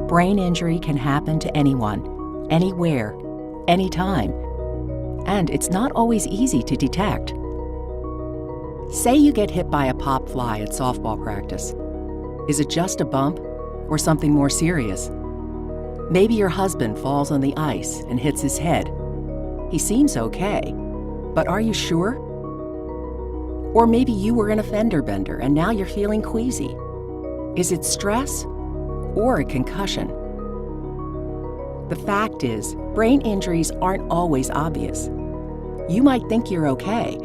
Brain injury can happen to anyone, anywhere, anytime, and it's not always easy to detect. Say you get hit by a pop fly at softball practice. Is it just a bump or something more serious? Maybe your husband falls on the ice and hits his head. He seems okay, but are you sure? Or maybe you were in a fender bender and now you're feeling queasy. Is it stress or a concussion? The fact is, brain injuries aren't always obvious. You might think you're okay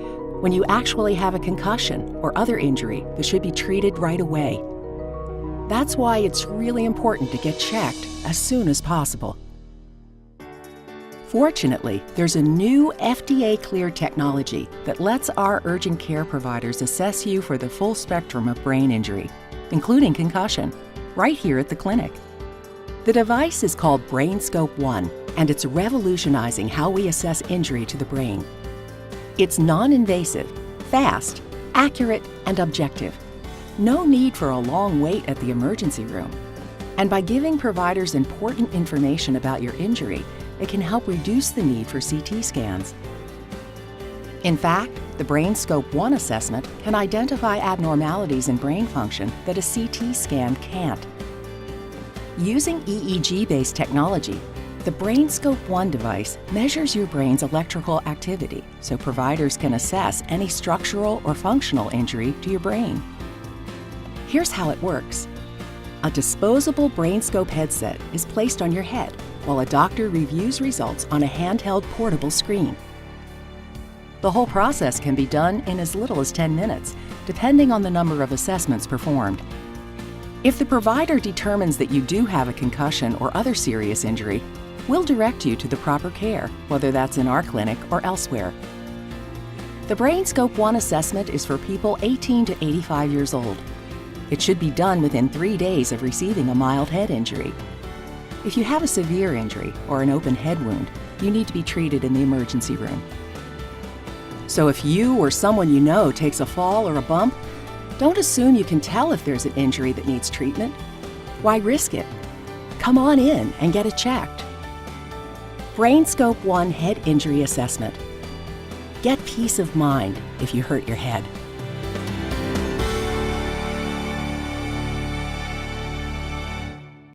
when you actually have a concussion or other injury that should be treated right away. That's why it's really important to get checked as soon as possible. Fortunately, there's a new FDA-cleared technology that lets our urgent care providers assess you for the full spectrum of brain injury, including concussion, right here at the clinic. The device is called BrainScope 1, and it's revolutionizing how we assess injury to the brain. It's non-invasive, fast, accurate, and objective. No need for a long wait at the emergency room. And by giving providers important information about your injury, it can help reduce the need for CT scans. In fact, the BrainScope 1 assessment can identify abnormalities in brain function that a CT scan can't. Using EEG-based technology, the BrainScope 1 device measures your brain's electrical activity so providers can assess any structural or functional injury to your brain. Here's how it works. A disposable BrainScope headset is placed on your head while a doctor reviews results on a handheld portable screen. The whole process can be done in as little as 10 minutes, depending on the number of assessments performed. If the provider determines that you do have a concussion or other serious injury, we'll direct you to the proper care, whether that's in our clinic or elsewhere. The BrainScope 1 assessment is for people 18 to 85 years old. It should be done within 3 days of receiving a mild head injury. If you have a severe injury or an open head wound, you need to be treated in the emergency room. So if you or someone you know takes a fall or a bump, don't assume you can tell if there's an injury that needs treatment. Why risk it? Come on in and get it checked. BrainScope 1 Head Injury Assessment. Get peace of mind if you hurt your head.